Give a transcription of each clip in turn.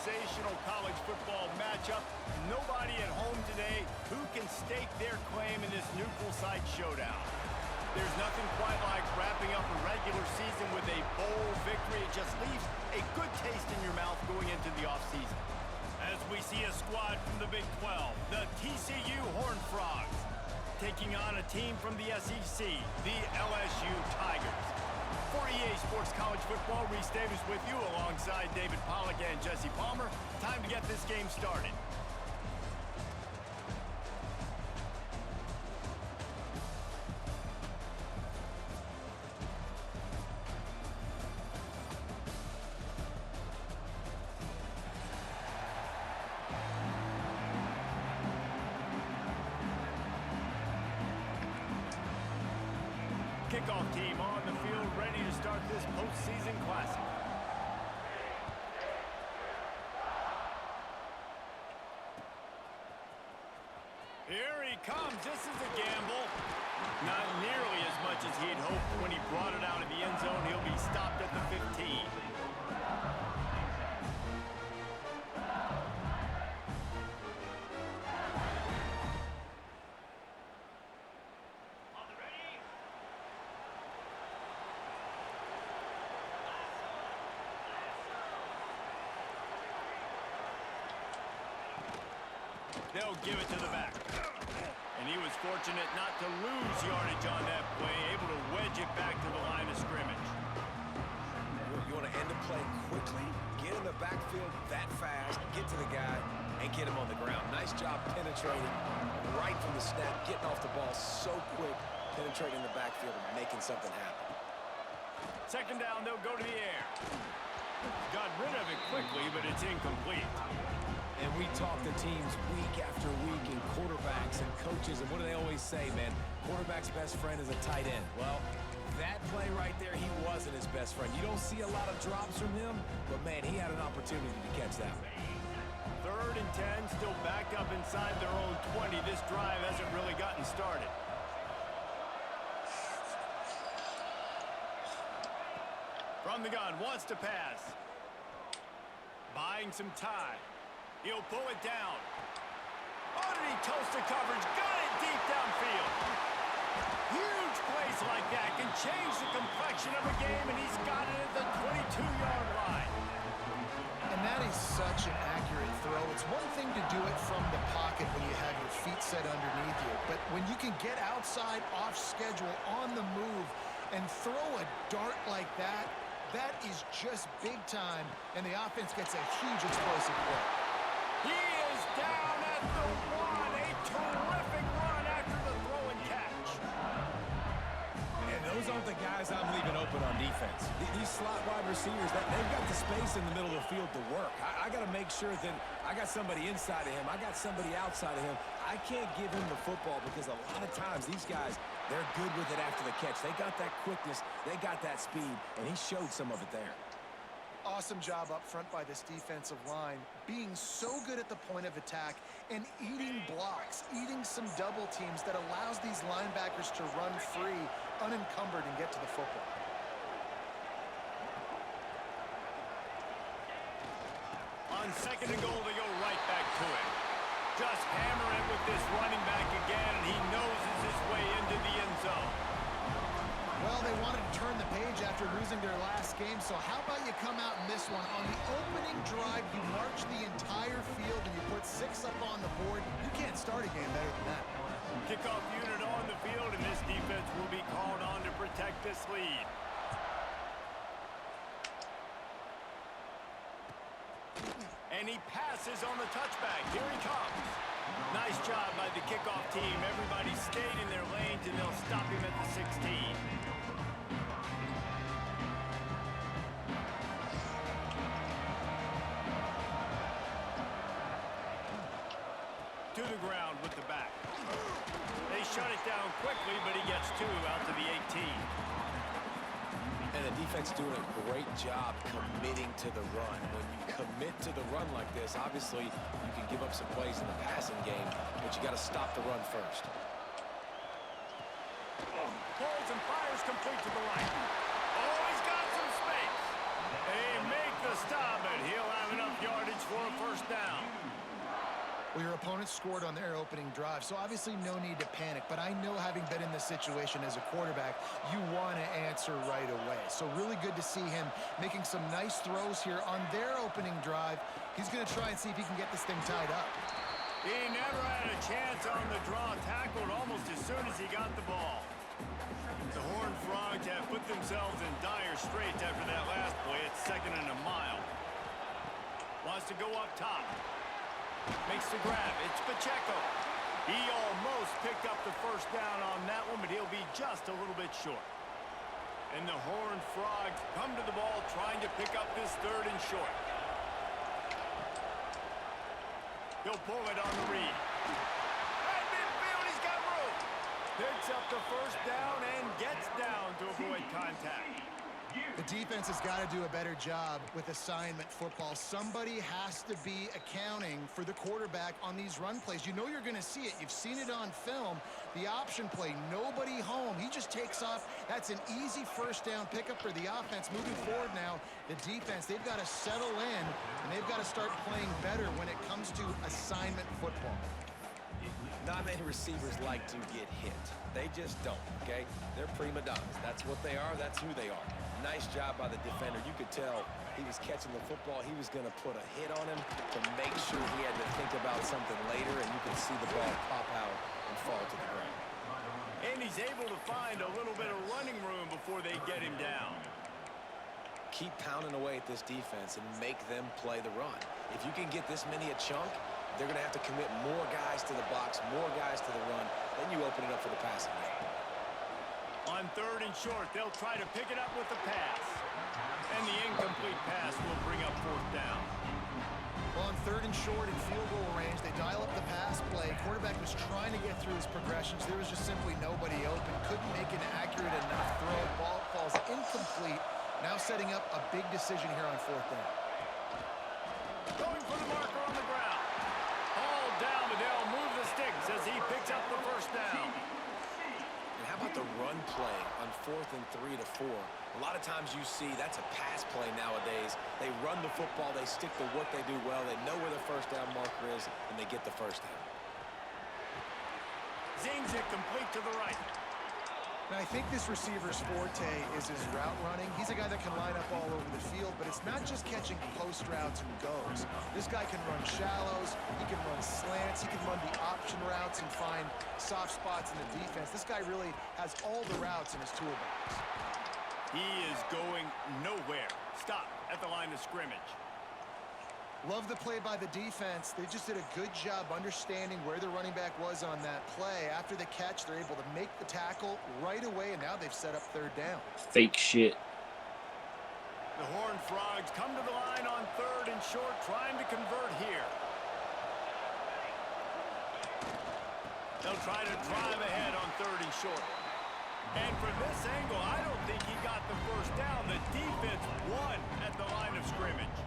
sensational college football matchup. Nobody at home today who can stake their claim in this neutral site showdown. There's nothing quite like wrapping up a regular season with a bowl victory. It just leaves a good taste in your mouth going into the offseason. As we see a squad from the Big 12, the TCU Horned Frogs, taking on a team from the SEC, the LSU Tigers. For EA Sports College Football, Reese Davis with you alongside David Pollack and Jesse Palmer. Time to get this game started. Kickoff team on the field, ready to start this postseason classic. Here he comes. This is a gamble. Not nearly as much as he'd hoped when he brought it out of the end zone. He'll be stopped at the 15. They'll give it to the back. And he was fortunate not to lose yardage on that play, able to wedge it back to the line of scrimmage. You want to end the play quickly, get in the backfield that fast, get to the guy, and get him on the ground. Nice job penetrating right from the snap, getting off the ball so quick, penetrating the backfield and making something happen. Second down, they'll go to the air. Got rid of it quickly, but it's incomplete. And we talk to teams week after week and quarterbacks and coaches, and what do they always say, man? Quarterback's best friend is a tight end. Well, that play right there, he wasn't his best friend. You don't see a lot of drops from him, but, man, he had an opportunity to catch that one. 3rd and 10, still backed up inside their own 20. This drive hasn't really gotten started. From the gun, wants to pass. Buying some time. He'll pull it down. Oh, did he toast the coverage? Got it deep downfield. Huge plays like that can change the complexion of a game, and he's got it at the 22-yard line. And that is such an accurate throw. It's one thing to do it from the pocket when you have your feet set underneath you, but when you can get outside, off schedule, on the move, and throw a dart like that, that is just big time, and the offense gets a huge explosive play. He is down at the 1. A terrific run after the throw and catch. And those aren't the guys I'm leaving open on defense. These slot wide receivers, they've got the space in the middle of the field to work. I got to make sure that I got somebody inside of him. I got somebody outside of him. I can't give him the football because a lot of times these guys, they're good with it after the catch. They got that quickness. They got that speed, and he showed some of it there. Awesome job up front by this defensive line, being so good at the point of attack and eating blocks, eating some double teams that allows these linebackers to run free, unencumbered, and get to the football. On 2nd and goal, they go right back to it. Just hammer it with this running back again, and he noses his way into the end zone. Well, they wanted to turn the page after losing their last game, so how about you come out in this one? On the opening drive, you march the entire field and you put 6 up on the board. You can't start a game better than that. Kickoff unit on the field, and this defense will be called on to protect this lead. And he passes on the touchback. Here he comes. Nice job by the kickoff team. Everybody stayed in their lanes, and they'll stop him at the 16. To the ground with the back. They shut it down quickly, but he gets 2 out to the 18. And the defense doing a great job committing to the run. When you commit to the run like this, obviously you can give up some plays in the passing game, but you got to stop the run first. Pulls and fires complete to the right. Oh, he's got some space. They make the stop, but he'll have enough yardage for scored on their opening drive, so obviously no need to panic. But I know, having been in this situation as a quarterback, you want to answer right away. So really good to see him making some nice throws here on their opening drive. He's going to try and see if he can get this thing tied up. He never had a chance on the draw, tackled almost as soon as he got the ball. The Horned Frogs have put themselves in dire straits after that last play. It's 2nd and a mile. Wants to go up top. Makes the grab. It's Pacheco. He almost picked up the first down on that one, but he'll be just a little bit short. And the Horned Frogs come to the ball trying to pick up this 3rd and short. He'll pull it on the read. At midfield, he's got room. Picks up the first down and gets down to avoid contact. The defense has got to do a better job with assignment football. Somebody has to be accounting for the quarterback on these run plays. You know you're going to see it. You've seen it on film. The option play, nobody home. He just takes off. That's an easy first down pickup for the offense. Moving forward now, the defense, they've got to settle in, and they've got to start playing better when it comes to assignment football. Not many receivers like to get hit. They just don't, okay? They're prima donnas. That's what they are. That's who they are. Nice job by the defender. You could tell he was catching the football. He was going to put a hit on him to make sure he had to think about something later, and you could see the ball pop out and fall to the ground. And he's able to find a little bit of running room before they get him down. Keep pounding away at this defense and make them play the run. If you can get this many a chunk, they're going to have to commit more guys to the box, more guys to the run. Then you open it up for the passing game. On 3rd and short, they'll try to pick it up with the pass. And the incomplete pass will bring up 4th down. Well, on 3rd and short in field goal range, they dial up the pass play. Quarterback was trying to get through his progressions. There was just simply nobody open. Couldn't make an accurate enough throw. Ball falls incomplete. Now setting up a big decision here on 4th down. Going for the marker on the ground. All down, but they'll move the sticks as he picks up the first down. And how about the run play on 4th and 3 to 4? A lot of times you see that's a pass play nowadays. They run the football, they stick to what they do well, they know where the first down marker is, and they get the first down. Zings it complete to the right. Now, I think this receiver's forte is his route running. He's a guy that can line up all over the field, but it's not just catching post routes and goes. This guy can run shallows, he can run slants, he can run the option routes and find soft spots in the defense. This guy really has all the routes in his toolbox. He is going nowhere. Stop at the line of scrimmage. Love the play by the defense. They just did a good job understanding where the running back was on that play. After the catch, they're able to make the tackle right away, and now they've set up 3rd down. Fake shit. The Horned Frogs come to the line on 3rd and short, trying to convert here. They'll try to drive ahead on 3rd and short. And from this angle, I don't think he got the first down. The defense won at the line of scrimmage.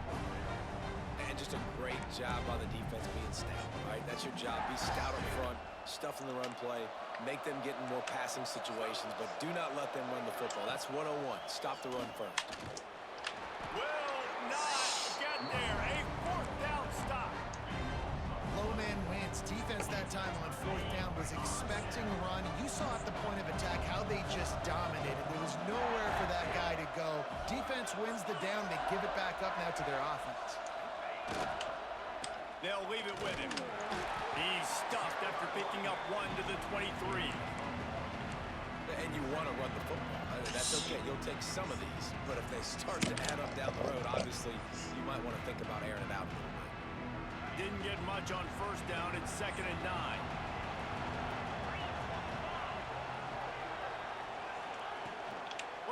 And just a great job by the defense being stout, right? That's your job. Be stout up front, stuff in the run play, make them get in more passing situations, but do not let them run the football. That's 101. Stop the run first. Will not get there. A 4th down stop. Low man wins. Defense that time on 4th down was expecting run. You saw at the point of attack how they just dominated. There was nowhere for that guy to go. Defense wins the down. They give it back up now to their offense. They'll leave it with him. He's stuffed after picking up 1 to the 23. And you want to run the football. I mean, that's okay. You'll take some of these. But if they start to add up down the road, obviously, you might want to think about airing it out a little bit. Didn't get much on 1st down. It's 2nd and 9.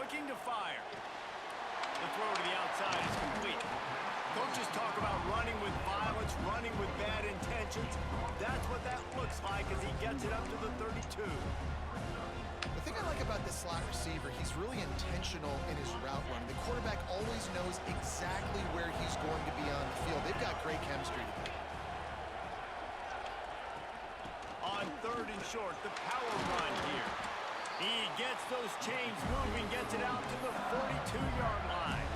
Looking to fire. The throw to the outside is complete. Coaches talk about running with violence, running with bad intentions. That's what that looks like as he gets it up to the 32. The thing I like about this slot receiver, he's really intentional in his route running. The quarterback always knows exactly where he's going to be on the field. They've got great chemistry together. On 3rd and short, the power run here. He gets those chains moving, gets it out to the 42-yard line.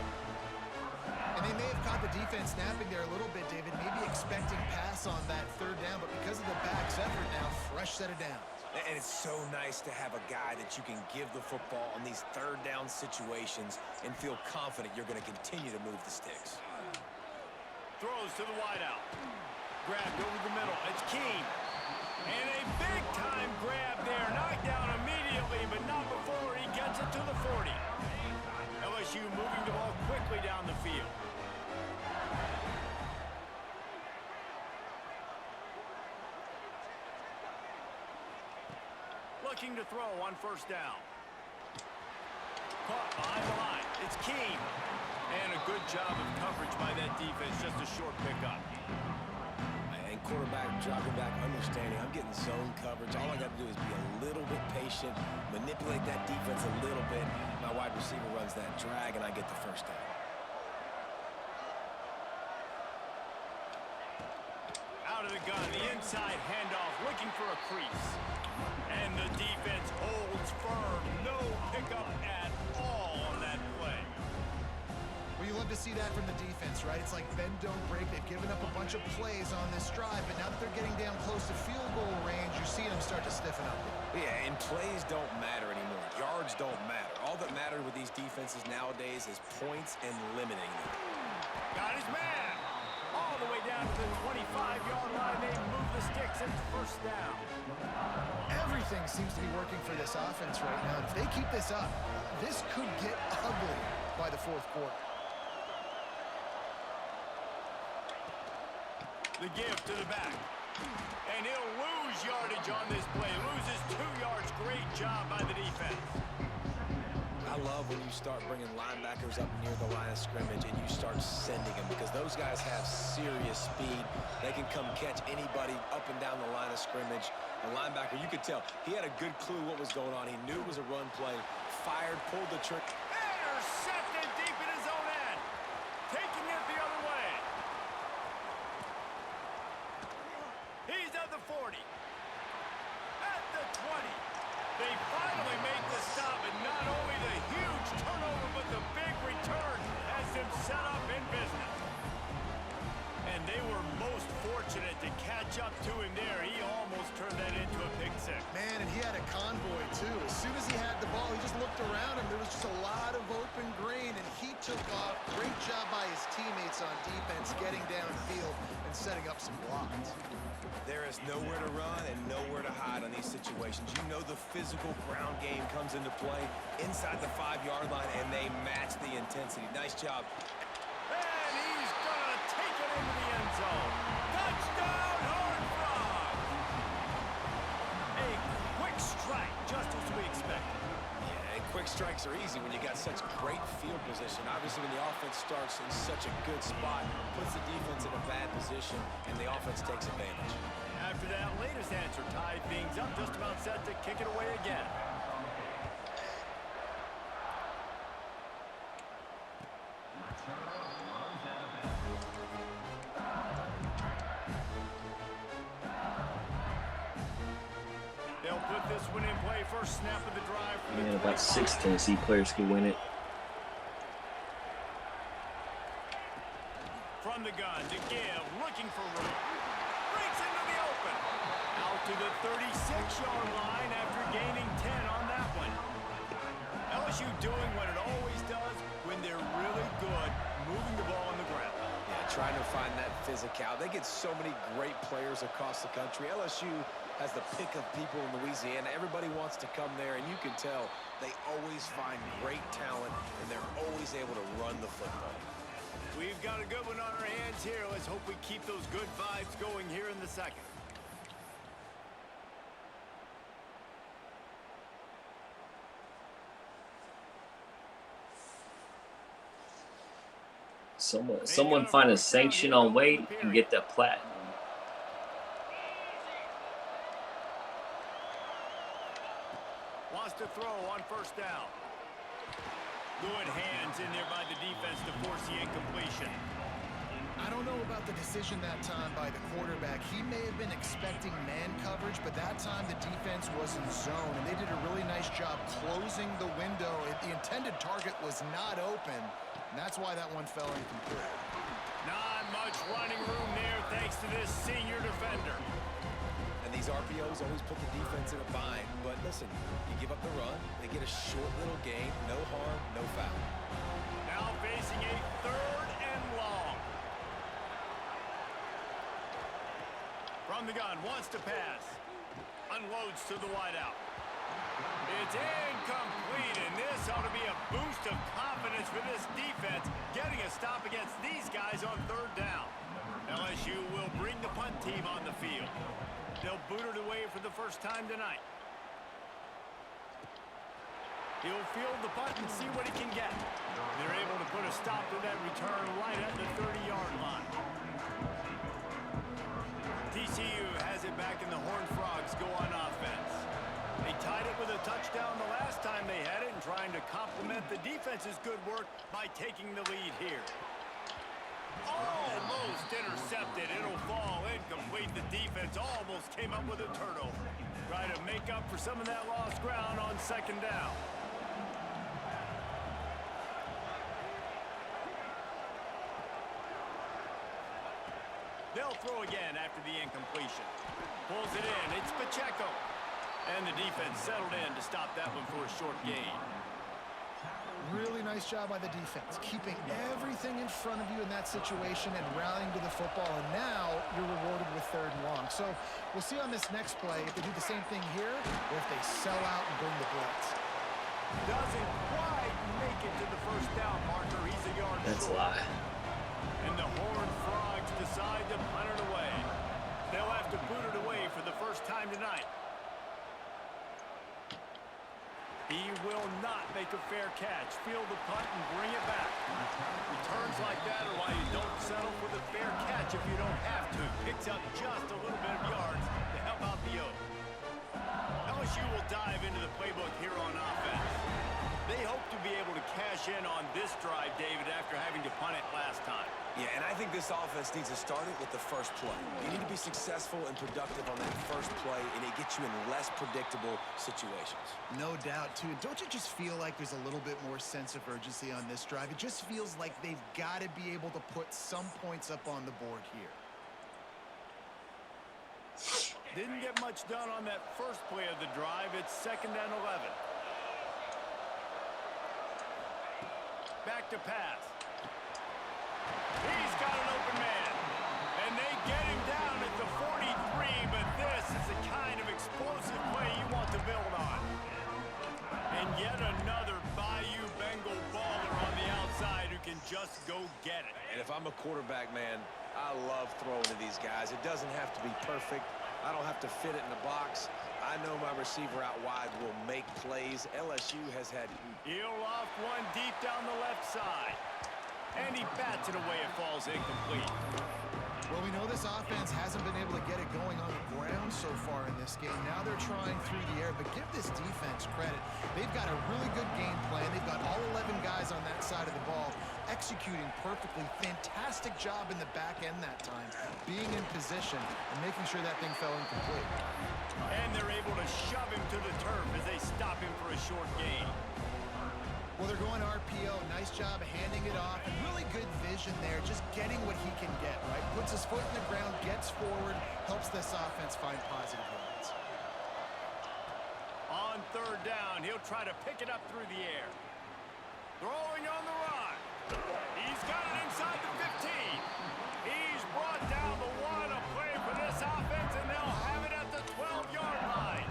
And they may have caught the the defense snapping there a little bit, David, maybe expecting pass on that third down, but because of the back's effort now, fresh set of downs. And it's so nice to have a guy that you can give the football on these third down situations and feel confident you're going to continue to move the sticks. Throws to the wideout. Grabbed over the middle. It's Keene. And a big-time grab there. Knocked down immediately, but not before he gets it to the 40. LSU moving the ball quickly down the field. Looking to throw on first down. Caught behind the line. It's Keene. And a good job of coverage by that defense. Just a short pickup. And quarterback dropping back, understanding I'm getting zone coverage. All I got to do is be a little bit patient, manipulate that defense a little bit. My wide receiver runs that drag, and I get the first down. Out of the gun, the inside handoff, looking for a crease. And the defense holds firm. No pickup at all on that play. Well, you love to see that from the defense, right? It's like bend, don't break. They've given up a bunch of plays on this drive, but now that they're getting down close to field goal range, you're seeing them start to stiffen up. Yeah, and plays don't matter anymore. Yards don't matter. All that matters with these defenses nowadays is points and limiting them. Got his man. All the way down to the 25-yard line. They move the sticks and first down. Everything seems to be working for this offense right now. If they keep this up, this could get ugly by the fourth quarter. The give to the back. And he'll lose yardage on this play. Loses 2 yards. Great job by the defense. I love when you start bringing linebackers up near the line of scrimmage and you start sending them, because those guys have serious speed. They can come catch anybody up and down the line of scrimmage. The linebacker, you could tell, he had a good clue what was going on. He knew it was a run play, fired, pulled the trigger. Intercepted deep in his own end. Taking it the other way. He's at the 40. At the 20. They finally make the stop, and not only the huge turnover, but the big return has them set up in business. And they were most fortunate to catch up to him there. He almost turned that into a pick six. Man, and he had a convoy, too. As soon as he had the ball, he just looked around him. There was just a lot of open green, and he took off. Great job by his teammates on defense, getting downfield and setting up some blocks. There is nowhere to run and nowhere to hide on these situations. You know the physical ground game comes into play inside the 5-yard line, and they match the intensity. Nice job. And he's going to take it into the end zone. Touchdown, Horned Frogs! A quick strike, just as we expected. Yeah, and quick strikes are easy when you got such great field position. Obviously, when the offense starts in such a good spot, puts the defense in a bad position, and the offense takes advantage. After that latest answer tied things up, just about set to kick it away again. They'll put this one in play. First snap of the drive. Man, about 6 Tennessee players could win it. From the gun to give, looking for room. Breaks into the open. Out to the 36-yard line after gaining 10 on that one. LSU doing what it always does when they're really good, moving the ball on the ground. Yeah, trying to find that physical. They get so many great players across the country. LSU has the pick of people in Louisiana. Everybody wants to come there, and you can tell they always find great talent, and they're always able to run the football. We've got a good one on our hands here. Let's hope we keep those good vibes going here in the second. Someone find a sanction on Wade and get that platinum. Wants to throw on first down. Good hands in there by the defense to force the incompletion. I don't know about the decision that time by the quarterback. He may have been expecting man coverage, but that time the defense was in zone, and they did a really nice job closing the window. The intended target was not open, And that's why that one fell incomplete. Not much running room there thanks to this senior defender. And these RPOs always put the defense in a bind. But listen, you give up the run, they get a short little gain, no harm, no foul. Now facing a 3rd and long. From the gun, wants to pass. Unloads to the wideout. It's incomplete, and this ought to be a boost of confidence for this defense, getting a stop against these guys on 3rd down. LSU will bring the punt team on the field. They'll boot it away for the first time tonight. He'll field the punt and see what he can get. They're able to put a stop to that return right at the 30-yard line. TCU has it back, and the Horned Frogs go on offense. They tied it with a touchdown the last time they had it and trying to complement the defense's good work by taking the lead here. Almost intercepted. It'll fall incomplete. The defense almost came up with a turnover. Try to make up for some of that lost ground on 2nd down. They'll throw again after the incompletion. Pulls it in. It's Pacheco. And the defense settled in to stop that one for a short gain. Really nice job by the defense, keeping everything in front of you in that situation and rallying to the football. And now you're rewarded with 3rd and long. So we'll see on this next play if they do the same thing here or if they sell out and bring the blitz. Doesn't quite make it to the 1st down marker. He's a yard That's a short. lie. And the Horned Frogs decide to punt it away. They'll have to boot it away for the first time tonight. He will not make a fair catch. Field the punt and bring it back. Returns like that are why you don't settle for the fair catch if you don't have to. Picks up just a little bit of yards to help out the Oak. LSU will dive into the playbook here on offense. They hope to be able to cash in on this drive, David, after having to punt it last time. Yeah, and I think this offense needs to start it with the first play. You need to be successful and productive on that first play, and it gets you in less predictable situations. No doubt, too. Don't you just feel like there's a little bit more sense of urgency on this drive? It just feels like they've got to be able to put some points up on the board here. Didn't get much done on that first play of the drive. It's 2nd and 11. Back to pass. He's got an open man. And they get him down at the 43, but this is the kind of explosive play you want to build on. And yet another Bayou Bengal baller on the outside who can just go get it. And if I'm a quarterback, man, I love throwing to these guys. It doesn't have to be perfect. I don't have to fit it in the box. I know my receiver out wide will make plays. LSU has had... He'll loft one deep down the left side. And he bats it away. It falls incomplete. Well, we know this offense hasn't been able to get it going on the ground so far in this game. Now they're trying through the air, but give this defense credit. They've got a really good game plan. They've got all 11 guys on that side of the ball executing perfectly. Fantastic job in the back end that time, being in position and making sure that thing fell incomplete. And they're able to shove him to the turf as they stop him for a short gain. Well, they're going RPO. Nice job handing it off. And really good vision there, just getting what he can get, right? Puts his foot in the ground, gets forward, helps this offense find positive yards. On 3rd down, he'll try to pick it up through the air. Throwing on the run. He's got it inside the 15. He's brought down the one. A play for this offense, and they'll have it at the 12-yard line.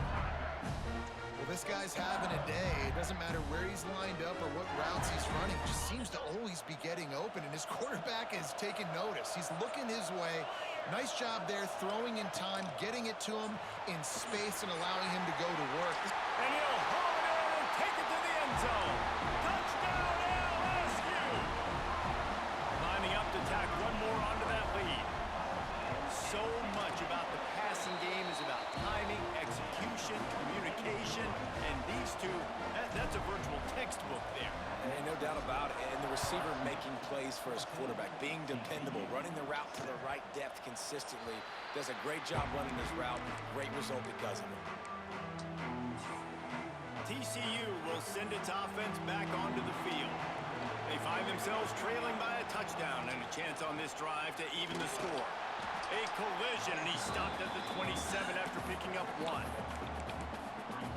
Well, this guy's having a day. It doesn't matter where he's lined up or what routes he's running. He just seems to always be getting open, and his quarterback is taking notice. He's looking his way. Nice job there, throwing in time, getting it to him in space and allowing him to go to work. And he'll haul it in and take it to the end zone. Touchdown, LSU! Lining up to tack one more onto that lead. So much about the passing game is about timing, execution, communication, and these two, that's a virtual textbook there. And no doubt about it. And the receiver making plays for his quarterback, being dependable, running the route to the right depth consistently. Does a great job running his route. Great result because of it. TCU will send its offense back onto the field. They find themselves trailing by a touchdown and a chance on this drive to even the score. A collision, and he stopped at the 27 after picking up 1.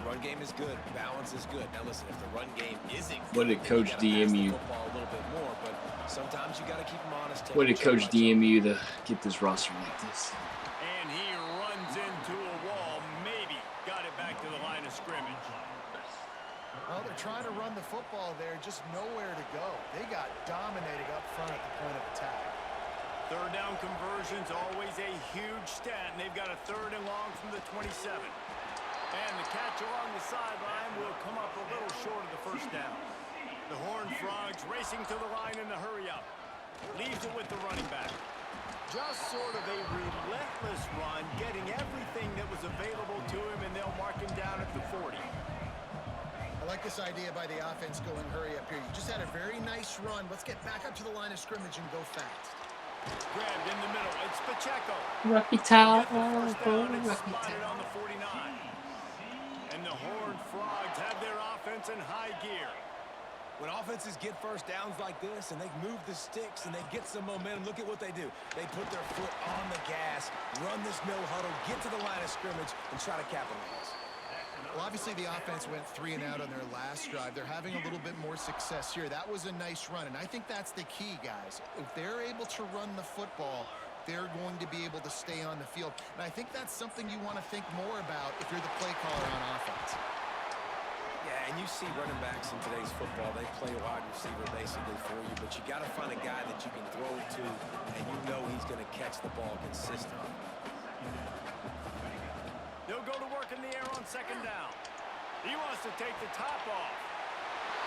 Run game is good. Balance is good. Now listen, if the run game isn't good, What did Coach DM you? Football a little bit more, but sometimes you got to keep them honest. What did Coach DM you to get this roster like this? And he runs into a wall. Maybe got it back to the line of scrimmage. Well, they're trying to run the football there, just nowhere to go. They got dominated up front at the point of attack. Third down conversion's always a huge stat, and they've got a 3rd and long from the 27. And the catch along the sideline will come up a little short of the first down. The Horned Frogs racing to the line in the hurry-up. Leaves it with the running back. Just sort of a relentless run, getting everything that was available to him, and they'll mark him down at the 40. I like this idea by the offense going hurry up here. You just had a very nice run. Let's get back up to the line of scrimmage and go fast. Grabbed in the middle. It's Pacheco. Rocky Tower. Spotted on the 49. And the Horned Frogs have their offense in high gear. When offenses get first downs like this and they move the sticks and they get some momentum, look at what they do. They put their foot on the gas, run this no huddle, get to the line of scrimmage, and try to capitalize. Well, obviously the offense went 3 and out on their last drive. They're having a little bit more success here. That was a nice run, and I think that's the key, guys. If they're able to run the football, they're going to be able to stay on the field. And I think that's something you want to think more about if you're the play caller on offense. Yeah, and you see running backs in today's football, they play wide receiver basically for you, but you got to find a guy that you can throw it to, and you know he's going to catch the ball consistently. They'll go to work in the air on 2nd down. He wants to take the top off.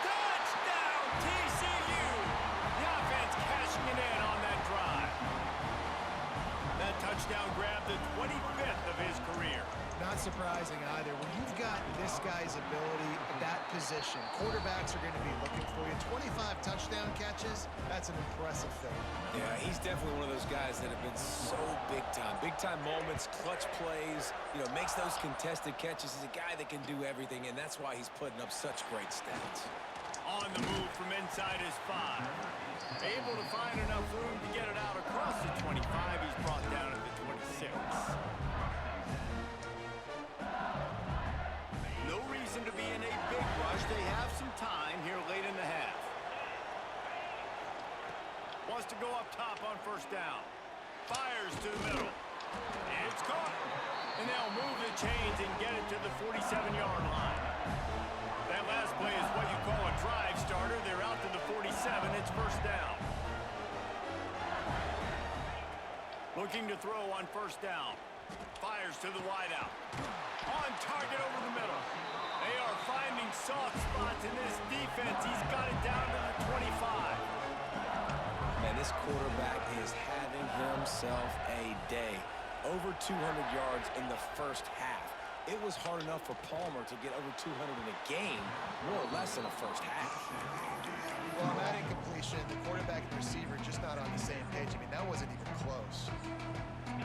Touchdown, TCU! The offense cashing it in on that drive. That touchdown grabbed the 25th of his career. Not surprising either. When you've got this guy's ability at that position, quarterbacks are going to be looking for you. 25 touchdown catches, that's an impressive thing. Yeah, he's definitely one of those guys that have been so big time. Big time moments, clutch plays, makes those contested catches. He's a guy that can do everything, and that's why he's putting up such great stats. On the move from inside his 5. Able to find enough room to get it out across the 25. He's brought down at the 26. No reason to be in a big rush. They have some time here late in the half. Wants to go up top on 1st down. Fires to the middle. It's caught. And they'll move the chains and get it to the 47-yard line. That last play is what you call a drive starter. They're out to the 47. It's 1st down. Looking to throw on 1st down. Fires to the wideout. On target over the middle. They are finding soft spots in this defense. He's got it down to the 25. Man, this quarterback is having himself a day. Over 200 yards in the first half. It was hard enough for Palmer to get over 200 in a game, more or less in the first half. Well, on that incompletion, the quarterback and receiver just not on the same page. I mean, that wasn't even close.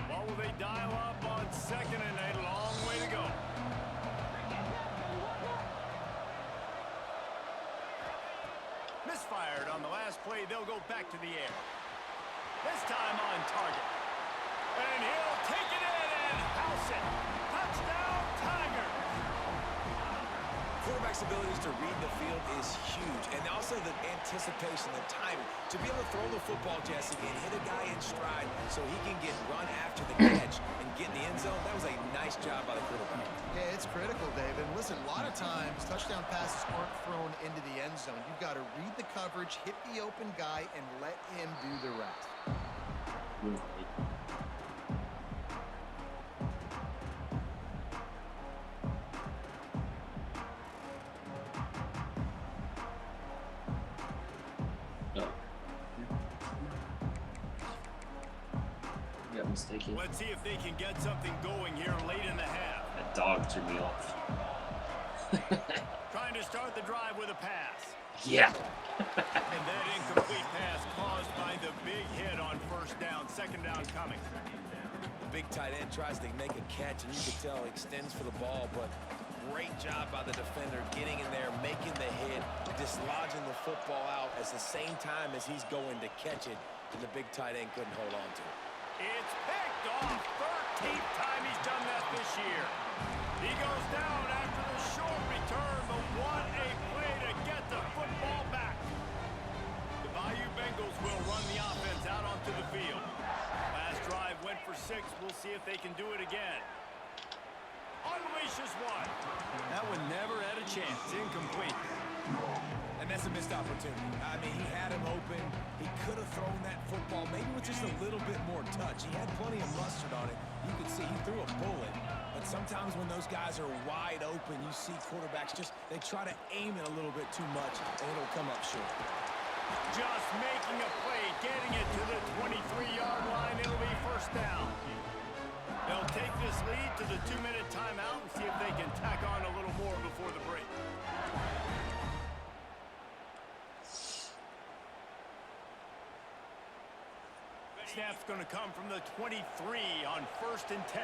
Well, will they dial up on 2nd and a long way to go? Misfired on the last play. They'll go back to the air. This time on target. And he'll take it in and house it. Touchdown, Tigers. Quarterback's abilities to read the field is huge. And also the anticipation, the timing. To be able to throw the football, Jesse, and hit a guy in stride so he can get run after the catch and get in the end zone, that was a nice job by the quarterback. Yeah, it's critical, David. Listen, a lot of times touchdown passes aren't thrown into the end zone. You've got to read the coverage, hit the open guy, and let him do the rest. Mistaken. Let's see if they can get something going here late in the half. That dog threw me off. Trying to start the drive with a pass. Yeah. And that incomplete pass caused by the big hit on 1st down. 2nd down coming. The big tight end tries to make a catch, and you can tell he extends for the ball, but Great job by the defender getting in there, making the hit, dislodging the football out at the same time as he's going to catch it, and the big tight end couldn't hold on to it. It's picked off. 13th time he's done that this year. He goes down after the short return, but what a play to get the football back. The Bayou Bengals will run the offense out onto the field. Last drive went for 6. We'll see if they can do it again. Unleashes one. That one never had a chance. Incomplete. And that's a missed opportunity. I mean, he had him open. He could have thrown that football maybe with just a little bit more touch. He had plenty of mustard on it. You could see he threw a bullet. But sometimes when those guys are wide open, you see quarterbacks they try to aim it a little bit too much, and it'll come up short. Just making a play, getting it to the 23-yard line. It'll be first down. They'll take this lead to the 2-minute timeout and see if they can tack on a little more before the break. Snap's going to come from the 23 on 1st and 10.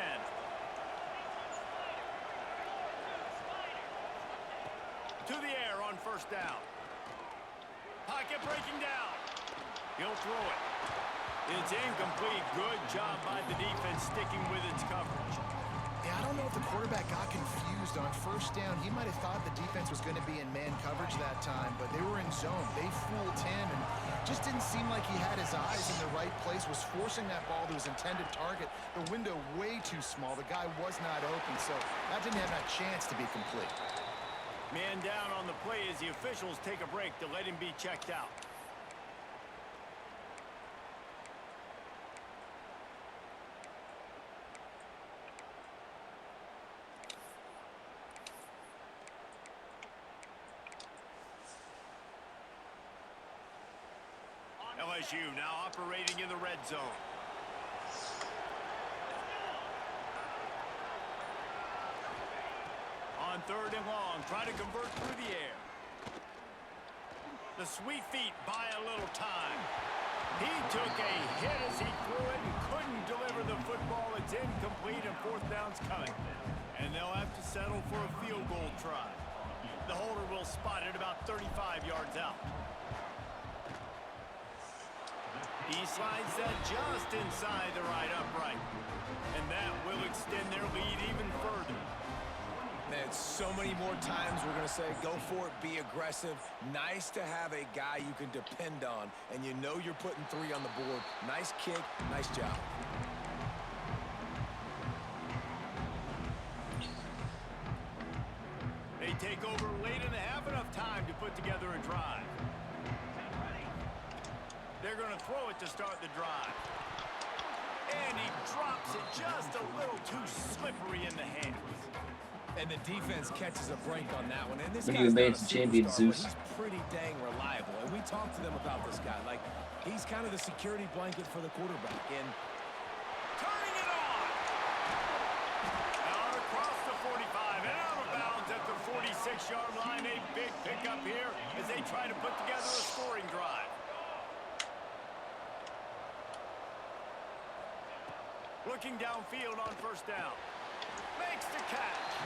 To the air on first down. Pocket breaking down. He'll throw it. It's incomplete. Good job by the defense sticking with its coverage. Yeah, I don't know if the quarterback got confused on first down. He might have thought the defense was going to be in man coverage that time, but they were in zone. They fooled him and just didn't seem like he had his eyes in the right place, was forcing that ball to his intended target. The window way too small. The guy was not open, so that didn't have that chance to be complete. Man down on the play as the officials take a break to let him be checked out. LSU now operating in the red zone. On 3rd and long, try to convert through the air. The sweet feet buy a little time. He took a hit as he threw it and couldn't deliver the football. It's incomplete and 4th down's coming. And they'll have to settle for a field goal try. The holder will spot it about 35 yards out. He slides that just inside the right upright. And that will extend their lead even further. Man, so many more times we're going to say, go for it, be aggressive. Nice to have a guy you can depend on, and you know you're putting 3 on the board. Nice kick, nice job. They take over late in the half, enough time to put together a drive. They're going to throw it to start the drive. And he drops it just a little too slippery in the hands. And the defense catches a break on that one. And this When guy's you made not a champion superstar, but Zeus. he's pretty dang reliable. And we talked to them about this guy. Like, he's kind of the security blanket for the quarterback. And Turning it on. Out across the 45 and out of bounds at the 46-yard line. A big pickup here as they try to put together a scoring drive. Looking downfield on first down. Makes the catch.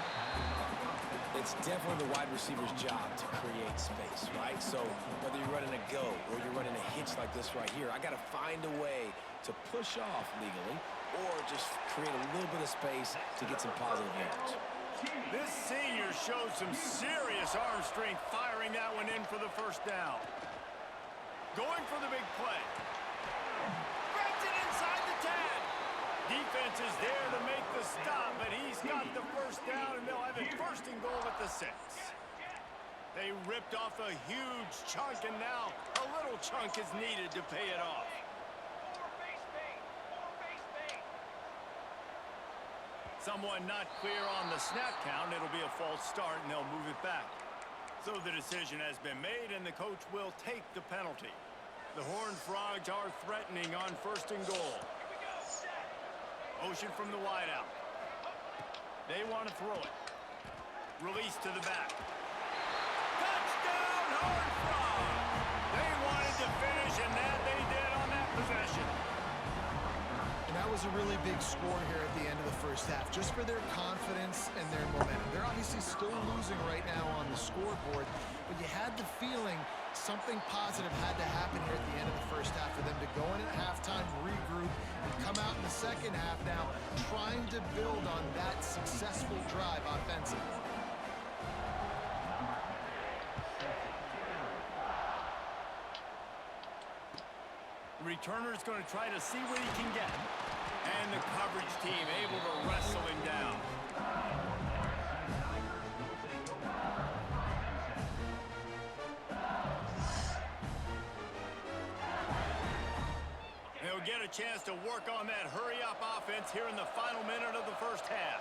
it's definitely the wide receiver's job to create space, right? So whether you're running a go or you're running a hitch like this right here, I got to find a way to push off legally or just create a little bit of space to get some positive yards. This senior shows some serious arm strength, firing that one in for the first down. Going for the big play. Grabs it inside the 10. Defense is there to make the stop, but he's got the first down, and they'll have it first and goal at the 6. They ripped off a huge chunk, and now a little chunk is needed to pay it off. Someone not clear on the snap count. It'll be a false start, and they'll move it back. So the decision has been made, and the coach will take the penalty. The Horned Frogs are threatening on first and goal. Motion from the wideout. They want to throw it. Release to the back. Touchdown, Horned Frogs! They wanted to finish, and that they did on that possession. And that was was a really big score here at the end of the first half, just for their confidence and their momentum. They're obviously still losing right now on the scoreboard, but you had the feeling something positive had to happen here at the end of the first half for them to go in at halftime, regroup, and come out in the second half now trying to build on that successful drive offensively. Returner's going to try to see what he can get. And the coverage team able to wrestle him down. They'll get a chance to work on that hurry-up offense here in the final minute of the first half.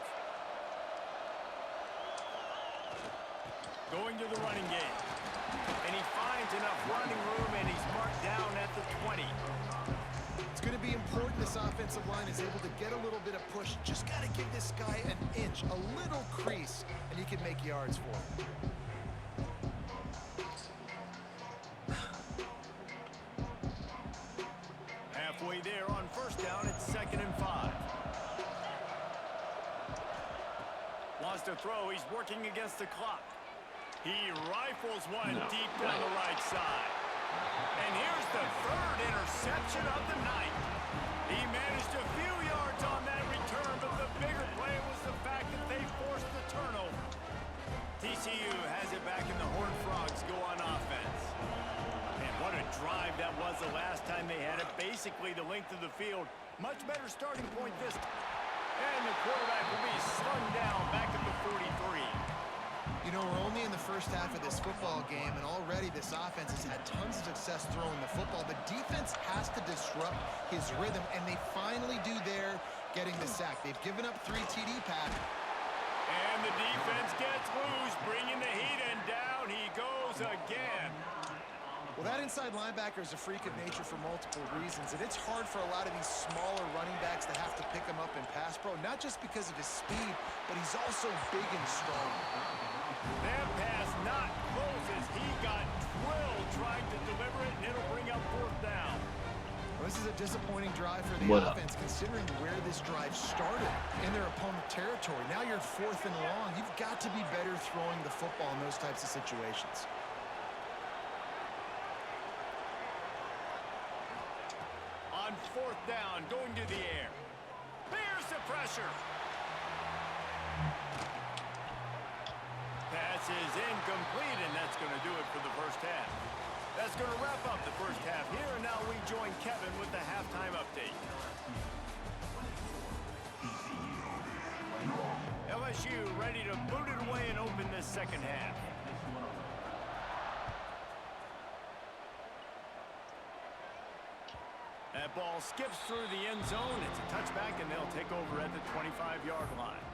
Going to the running game. And he finds enough running room, and he's marked down at the 20. It's going to be important this offensive line is able to get a little bit of push. Just got to give this guy an inch, a little crease, and he can make yards for him. Halfway there on first down, it's 2nd and 5. Wants to throw, he's working against the clock. He rifles one deep down the right side. And here's the 3rd interception of the night. He managed a few yards on that return, but the bigger play was the fact that they forced the turnover. TCU has it back and the Horned Frogs go on offense. And what a drive that was the last time they had it. Basically the length of the field. Much better starting point this time. And the quarterback will be slung down back at the 43. You know, we're only in the first half of this football game, and already this offense has had tons of success throwing the football. The defense has to disrupt his rhythm, and they finally do there, getting the sack. They've given up 3 TD pass. And the defense gets loose, bringing the heat, and down he goes again. Well, that inside linebacker is a freak of nature for multiple reasons, and it's hard for a lot of these smaller running backs to have to pick him up in pass pro, not just because of his speed, but he's also big and strong. That pass not close as he got drilled trying to deliver it, and it'll bring up 4th down. Well, this is a disappointing drive for the offense, considering where this drive started in their opponent territory. Now you're 4th and long. You've got to be better throwing the football in those types of situations. On 4th down, going to the air. There's the pressure. Pass is incomplete, and that's going to do it for the first half. That's going to wrap up the first half here, and now we join Kevin with the halftime update. LSU ready to boot it away and open this second half. That ball skips through the end zone. It's a touchback, and they'll take over at the 25-yard line.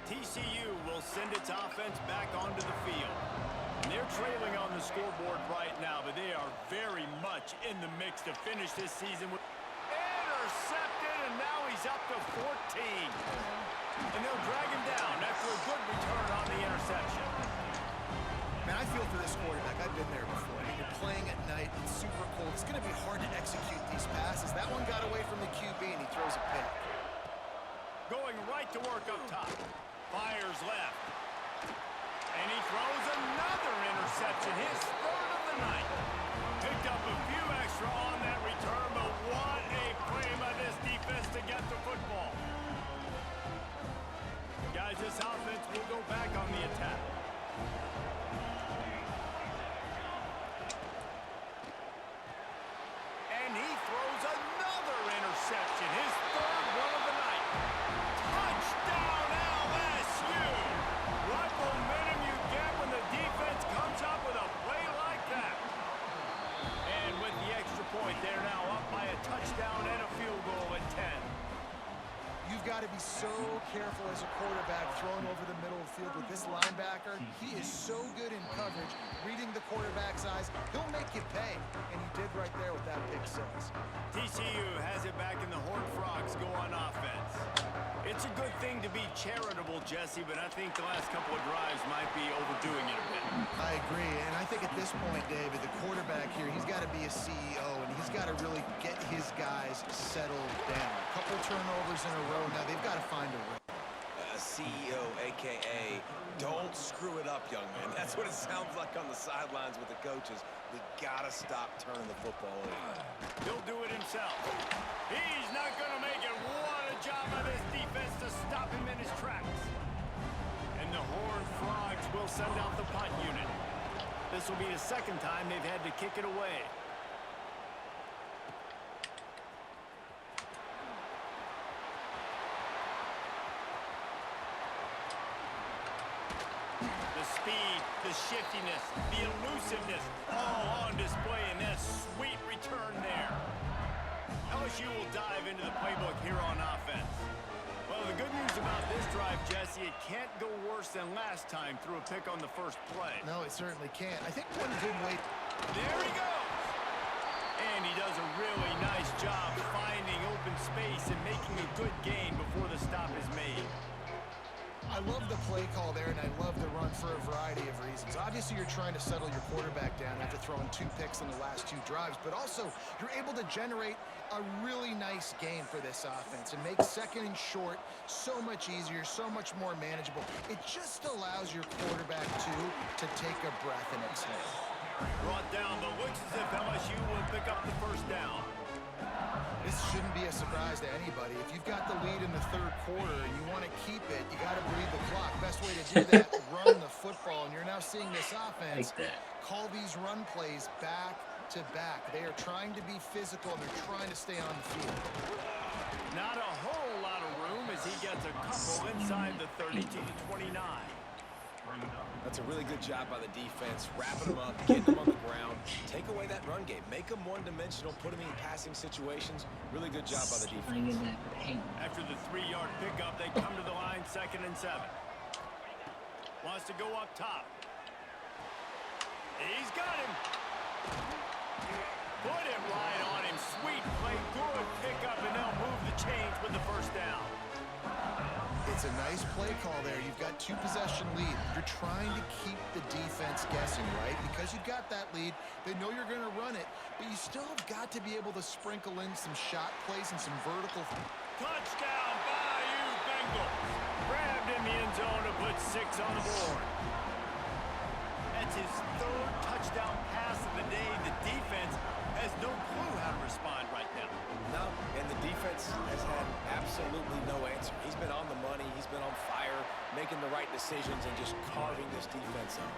TCU will send its offense back onto the field. And they're trailing on the scoreboard right now, but they are very much in the mix to finish this season with intercepted, and now he's up to 14. And they'll drag him down after a good return on the interception. Man, I feel for this quarterback. I've been there before. I mean, you're playing at night. It's super cold. It's going to be hard to execute these passes. That one got away from the QB, and he throws a pick. Going right to work up top. Fires left. And he throws another interception. His 3rd of the night. Picked up a few extra on that return, but what a play by this defense to get the football. Guys, this offense will go back on the attack. And he throws another interception. His 3rd one of the night. Touchdown, LSU! What momentum you get when the defense comes up with a play like that. And with the extra point, they're now up by a touchdown and a field goal at 10. You've got to be so careful as a quarterback throwing over the middle of the field with this linebacker. He is so good in coverage, reading the quarterback's eyes. He'll make you pay, and he did right there with that pick 6. TCU has it back, and the Horned Frogs go on offense. It's a good thing to be charitable, Jesse, but I think the last couple of drives might be overdoing it a bit. I agree, and I think at this point, David, the quarterback here, he's got to be a CEO, and he's got to really get his guys settled down. A couple turnovers in a row. Now they've got to find a rhythm. A CEO, a.k.a. don't screw it up, young man. That's what it sounds like on the sidelines with the coaches. We got to stop turning the football over. He'll do it himself. He's not going to make it. What a job by this defense to stop him in his tracks. And the Horned Frogs will send out the punt unit. This will be the second time they've had to kick it away. The speed, the shiftiness, the elusiveness, all on display in that sweet return there. LSU will dive into the playbook here on offense. Well, the good news about this drive, Jesse, it can't go worse than last time through a pick on the first play. No, it certainly can't. I think one good way... There he goes! And he does a really nice job finding open space and making a good gain before the stop is made. I love the play call there, and I love the run for a variety of reasons. Obviously, you're trying to settle your quarterback down after throwing 2 picks in the last 2 drives, but also you're able to generate a really nice gain for this offense and make second and short so much easier, so much more manageable. It just allows your quarterback, too, to take a breath and exhale. Brought down, but looks as if LSU will pick up the first down. This shouldn't be a surprise to anybody. If you've got the lead in the third quarter and you want to keep it, you got to bleed the clock. Best way to do that, run the football. And you're now seeing this offense call these run plays back to back. They are trying to be physical, and they're trying to stay on the field. Not a whole lot of room as he gets a couple inside the 30 to the 29. That's a really good job by the defense, wrapping them up, getting them on the ground, take away that run game, make them one-dimensional, put them in passing situations. Really good job by the defense. After the 3-yard pickup, they come to the line, 2nd and 7. Wants to go up top. He's got him. Put it right on him. Sweet play, good pickup, and they'll move the chains with the first down. It's a nice play call there. You've got 2-possession lead. You're trying to keep the defense guessing, right? Because you've got that lead, they know you're going to run it, but you still have got to be able to sprinkle in some shot plays and some vertical. Touchdown, Bayou Bengals. Grabbed in the end zone to put 6 on the board. That's his 3rd touchdown pass of the day. The defense has no clue how to respond right now. No, and the defense has had absolutely no answer. He's been on the money. He's been on fire, making the right decisions and just carving this defense up.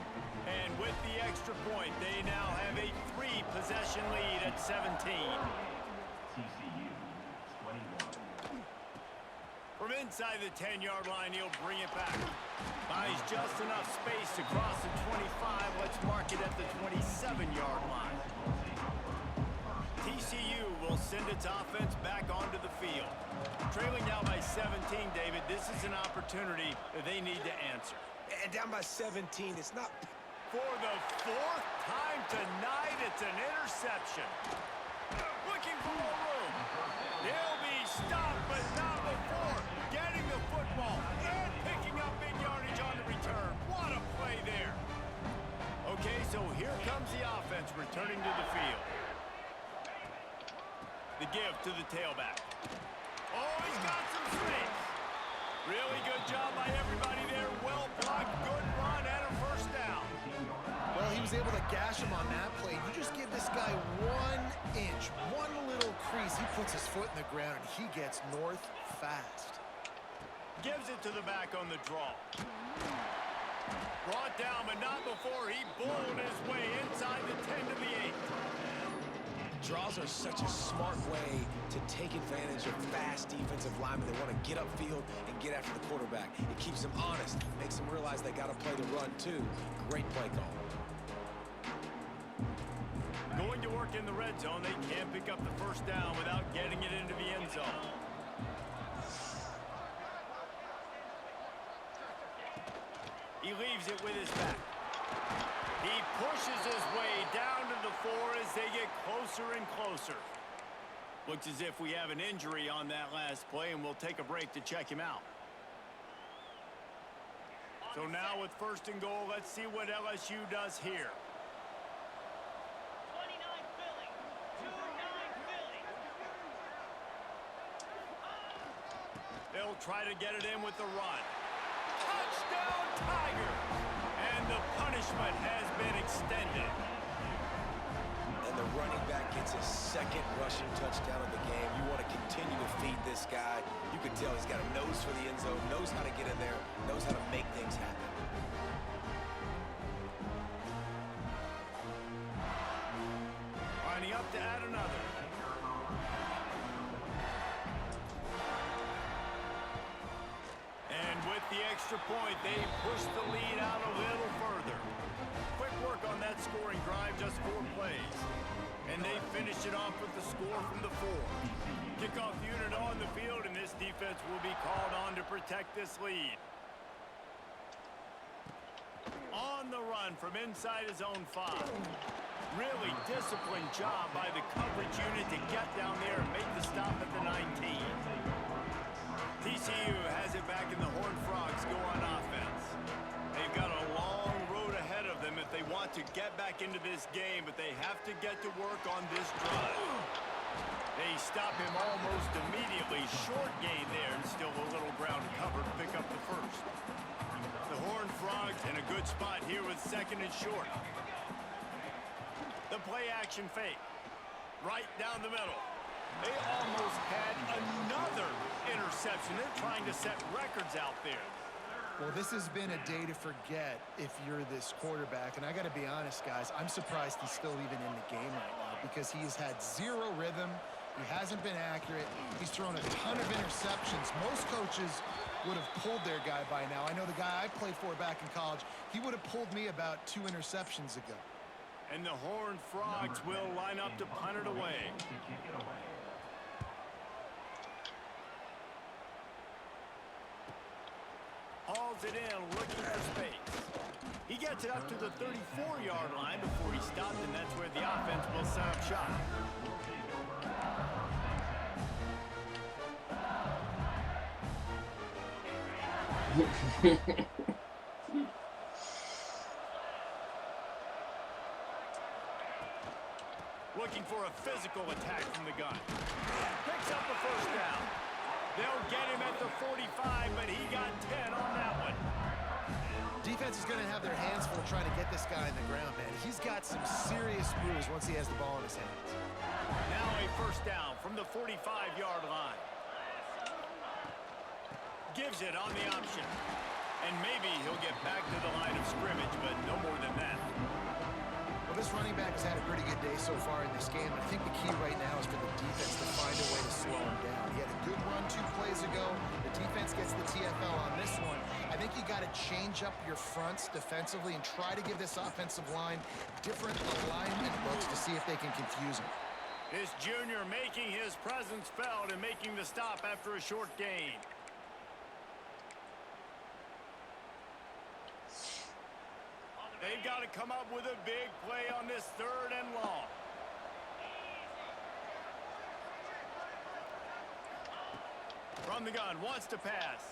And with the extra point, they now have a 3-possession lead at 17. TCU, 21. From inside the 10-yard line, he'll bring it back. Buys just enough space to cross the 25. Let's mark it at the 27-yard line. TCU will send its offense back onto the field. Trailing now by 17, David, this is an opportunity that they need to answer. And down by 17, it's not... For the 4th time tonight, it's an interception. Looking for more room. He'll be stopped, but not before getting the football and picking up big yardage on the return. What a play there. Okay, so here comes the offense returning to the field. The give to the tailback. Oh, he's got some space. Really good job by everybody there. Well blocked, good run, and a first down. Well, he was able to gash him on that play. You just give this guy 1 inch, one little crease. He puts his foot in the ground, and he gets north fast. Gives it to the back on the draw. Brought down, but not before he bowled his way inside the 10 to the 8. Draws are such a smart way to take advantage of fast defensive linemen. They want to get upfield and get after the quarterback. It keeps them honest, makes them realize they got to play the run too. Great play call. Going to work in the red zone, they can't pick up the first down without getting it into the end zone. He leaves it with his back. He pushes his way down to the 4 as they get closer and closer. Looks as if we have an injury on that last play, and we'll take a break to check him out. So now with 1st and goal, let's see what LSU does here. They'll try to get it in with the run. Touchdown, Tigers! And the punishment has been extended. And the running back gets his second rushing touchdown of the game. You want to continue to feed this guy. You can tell he's got a nose for the end zone, knows how to get in there, knows how to make things happen. Lining up to add another. And with the extra point, they push the lead out a little further. Quick work on that scoring drive, just 4 plays. And they finish it off with the score from the 4. Kickoff unit on the field, and this defense will be called on to protect this lead. On the run from inside his own 5. Really disciplined job by the coverage unit to get down there and make the stop at the 19. TCU has it back, and the Horned Frogs go on offense. They've got a long road ahead of them if they want to get back into this game, but they have to get to work on this drive. They stop him almost immediately. Short gain there, and still a little ground cover to pick up the first. The Horned Frogs in a good spot here with 2nd and short. The play action fake. Right down the middle. They almost had another interception. They're trying to set records out there. Well, this has been a day to forget if you're this quarterback. And I got to be honest, guys, I'm surprised he's still even in the game right now because he has had 0 rhythm. He hasn't been accurate. He's thrown a ton of interceptions. Most coaches would have pulled their guy by now. I know the guy I played for back in college, he would have pulled me about 2 interceptions ago. And the Horned Frogs will line up to punt it away. Hauls it in, looking for space. He gets it up to the 34-yard line before he stopped, and that's where the offense will set up shop. Looking for a physical attack from the gun. Picks up the first down. They'll get him at the 45, but he got 10 on that one. Defense is going to have their hands full trying to get this guy in the ground, man. He's got some serious moves once he has the ball in his hands. Now a first down from the 45-yard line. Gives it on the option. And maybe he'll get back to the line of scrimmage, but no more than that. Well, this running back has had a pretty good day so far in this game. I think the key right now is for the defense to find a way to slow him down. He had a good run 2 plays ago. The defense gets the TFL on this one. I think you got to change up your fronts defensively and try to give this offensive line different alignment looks to see if they can confuse him. This junior making his presence felt and making the stop after a short gain. They've got to come up with a big play on this 3rd and long. From the gun, wants to pass.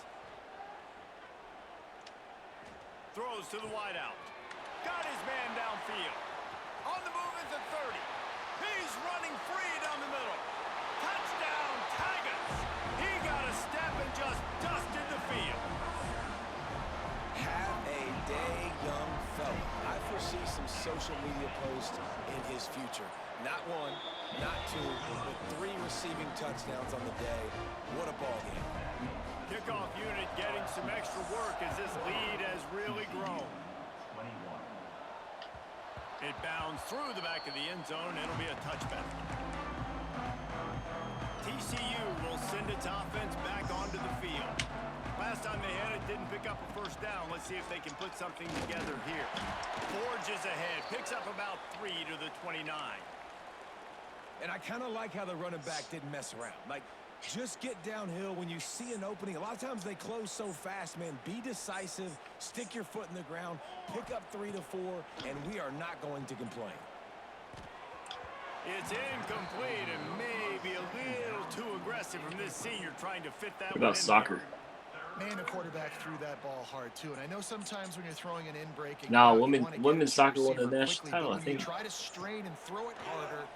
Throws to the wideout. Got his man downfield. On the move at the 30. He's running free down the middle. Touchdown, Tigers. He got a step and just dusted the field. Have a day, young fella. I foresee some social media posts in his future. Not 1, not 2, but 3 receiving touchdowns on the day. What a ball game. Kickoff unit getting some extra work as this lead has really grown. It bounds through the back of the end zone. It'll be a touchback. TCU will send its offense back onto the field. Last time they had it, didn't pick up a first down. Let's see if they can put something together here. Forges ahead, picks up about 3 to the 29. And I kind of like how the running back didn't mess around. Like, just get downhill when you see an opening. A lot of times they close so fast, man. Be decisive, stick your foot in the ground, pick up 3 to 4, and we are not going to complain. It's incomplete and maybe a little too aggressive from this senior trying to fit that What one about in soccer? there. Man, the quarterback threw that ball hard, too. And I know sometimes when you're throwing an in-breaking... No, you women's wanna get soccer the won the receiver national quickly, title, but I when think. you try to strain and throw it harder,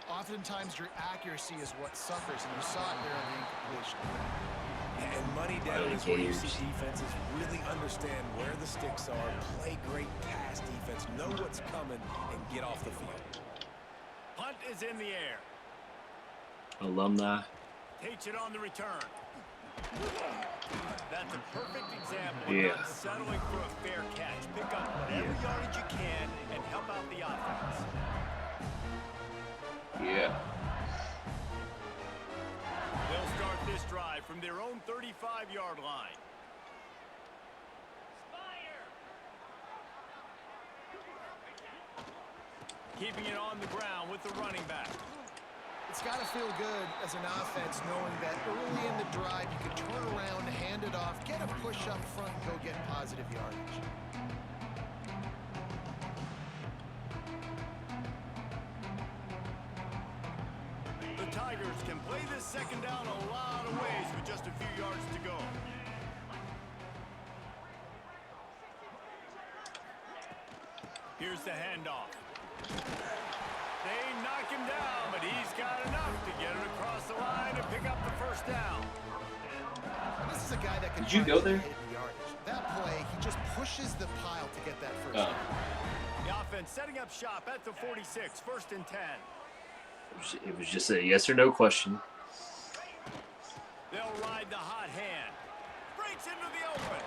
oftentimes your accuracy is what suffers, and you saw it there on the incompletion. And money down is where you see defenses really understand where the sticks are, play great pass defense, know what's coming, and get off the field. Punt is in the air. Alumni. Takes it on the return. That's a perfect example of Yeah. not settling for a fair catch. Pick up whatever yardage you can and help out the offense. Yeah. They'll start this drive from their own 35-yard line. Keeping it on the ground with the running back. It's got to feel good as an offense knowing that early in the drive you can turn around, hand it off, get a push up front, and go get positive yardage. The Tigers can play this second down a lot of ways with just a few yards to go. Here's the handoff. They knock him down, but he's got enough to get it across the line and pick up the first down. This is a guy that can Did you go there? That play, he just pushes the pile to get that first down. The offense setting up shop at the 46, 1st and 10. It was just a yes or no question. They'll ride the hot hand. Breaks into the open.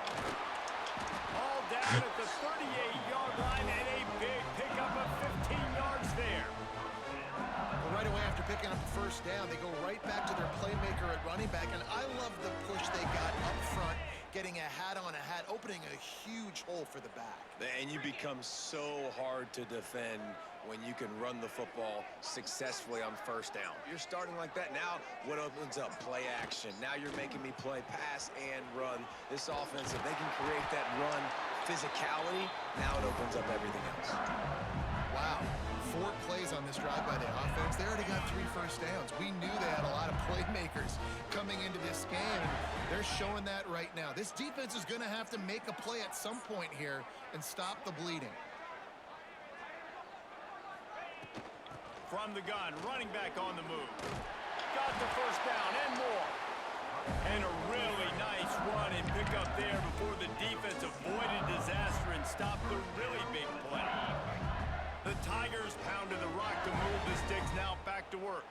All down at the 38-yard line and a big pickup of 15 yards there. Well, right away after picking up the first down, they go right back to their playmaker at running back, and I love the push they got up front, getting a hat on a hat, opening a huge hole for the back. And you become so hard to defend when you can run the football successfully on first down. You're starting like that. Now what opens up? Play action. Now you're making me play pass and run. This offense, if they can create that run physicality, now it opens up everything else. Wow. 4 plays on this drive by the offense. They already got 3 first downs. We knew they had a lot of playmakers coming into this game, and they're showing that right now. This defense is going to have to make a play at some point here and stop the bleeding. From the gun, running back on the move. Got the first down and more. And a really nice run and pick up there before the defense avoided disaster and stopped the really big play. The Tigers pounded the rock to move the sticks, now back to work.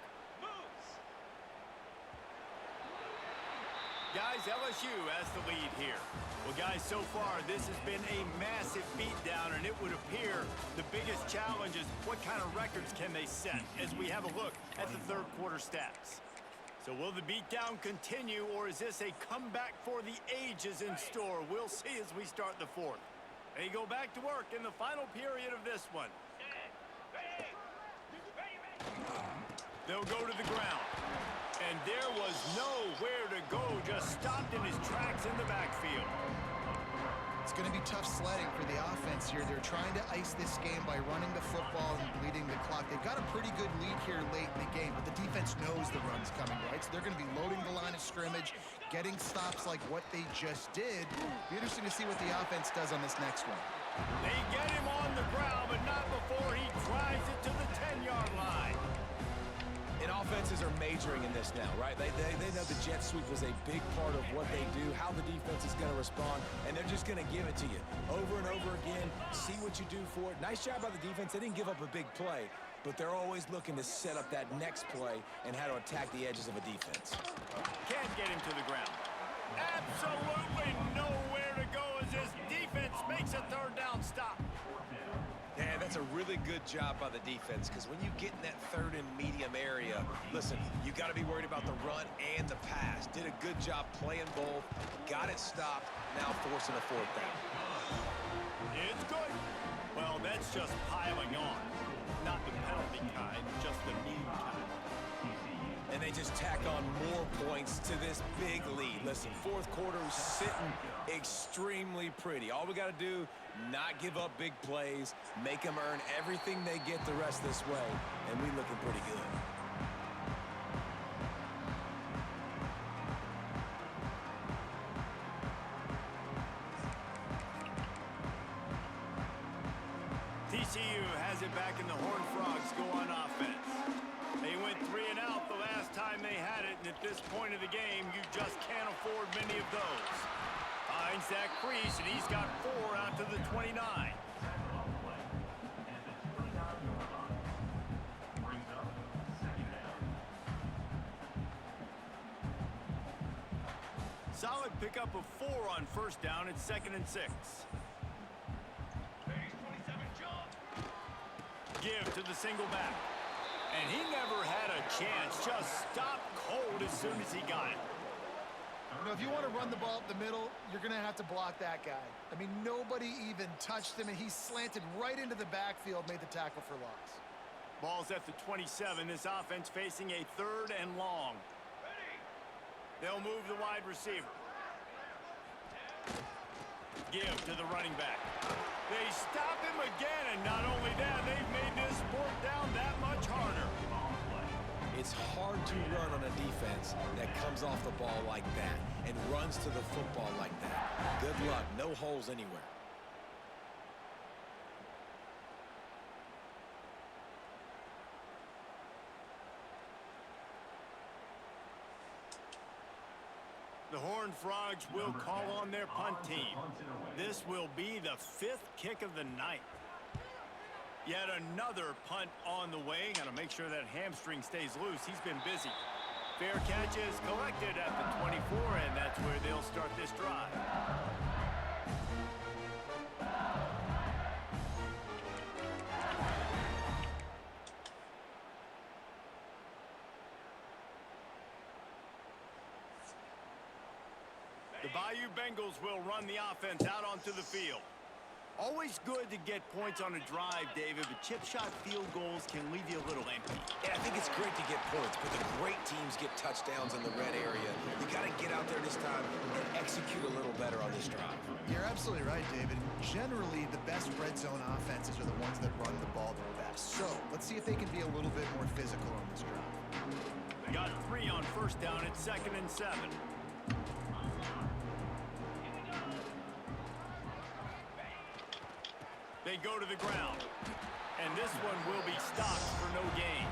Guys, LSU has the lead here. Well, guys, so far this has been a massive beatdown, and it would appear the biggest challenge is what kind of records can they set as we have a look at the third quarter stats. So will the beatdown continue, or is this a comeback for the ages in store? We'll see as we start the fourth. They go back to work in the final period of this one. They'll go to the ground. And there was nowhere to go, just stopped in his tracks in the backfield. It's going to be tough sledding for the offense here. They're trying to ice this game by running the football and bleeding the clock. They've got a pretty good lead here late in the game, but the defense knows the run's coming, right? So they're going to be loading the line of scrimmage, getting stops like what they just did. Be interesting to see what the offense does on this next one. They get him on the ground, but not before he drives it to the 10-yard line. And offenses are majoring in this now, right? They know the jet sweep was a big part of what they do, how the defense is going to respond, and they're just going to give it to you over and over again, see what you do for it. Nice job by the defense. They didn't give up a big play, but they're always looking to set up that next play and how to attack the edges of a defense. Can't get him to the ground. Absolutely nowhere to go as this defense makes a third down stop. Yeah, that's a really good job by the defense, because when you get in that third and medium area, listen, you got to be worried about the run and the pass. Did a good job playing both, got it stopped, now forcing a fourth down. It's good. Well, that's just piling on. Not the penalty kind, just the mean kind. And they just tack on more points to this big lead. Listen, fourth quarter sitting extremely pretty. All we got to do, not give up big plays, make them earn everything they get the rest this way, and we looking pretty good. TCU has it back, and the Horned Frogs go on offense. They went 3 and out the last time they had it, and at this point of the game, you just can't afford many of those. Finds that crease, and he's got 4 out to the 29. Solid pickup of 4 on first down. It's 2nd and 6. Give to the single back. And he never had a chance. Just stopped cold as soon as he got it. You know, if you want to run the ball up the middle, you're going to have to block that guy. I mean, nobody even touched him, and he slanted right into the backfield, made the tackle for loss. Ball's at the 27. This offense facing a 3rd and long. They'll move the wide receiver. Give to the running back. They stop him again, and not only that, they've made this fourth down that much harder. It's hard to run on a defense that comes off the ball like that and runs to the football like that. Good luck. No holes anywhere. The Horned Frogs will call on their punt team. This will be the 5th kick of the night. Yet another punt on the way. Got to make sure that hamstring stays loose. He's been busy. Fair catch is collected at the 24, and that's where they'll start this drive. The Bayou Bengals will run the offense out onto the field. Always good to get points on a drive, David, but chip shot field goals can leave you a little empty. Yeah, I think it's great to get points, but the great teams get touchdowns in the red area. You got to get out there this time and execute a little better on this drive. You're absolutely right, David. Generally, the best red zone offenses are the ones that run the ball the best. So let's see if they can be a little bit more physical on this drive. They got 3 on first down. It's 2nd and 7. They go to the ground, and this one will be stopped for no gain.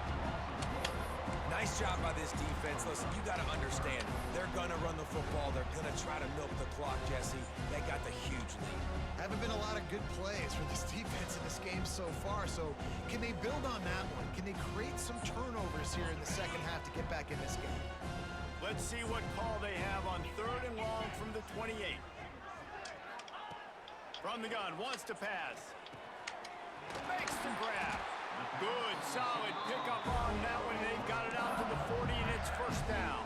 Nice job by this defense. Listen, you got to understand, they're going to run the football. They're going to try to milk the clock, Jesse. They got the huge lead. Haven't been a lot of good plays for this defense in this game so far, so can they build on that one? Can they create some turnovers here in the second half to get back in this game? Let's see what call they have on 3rd and long from the 28. From the gun, wants to pass. Makes the grab. Good, solid pickup on that one. They've got it out to the 40, and it's first down.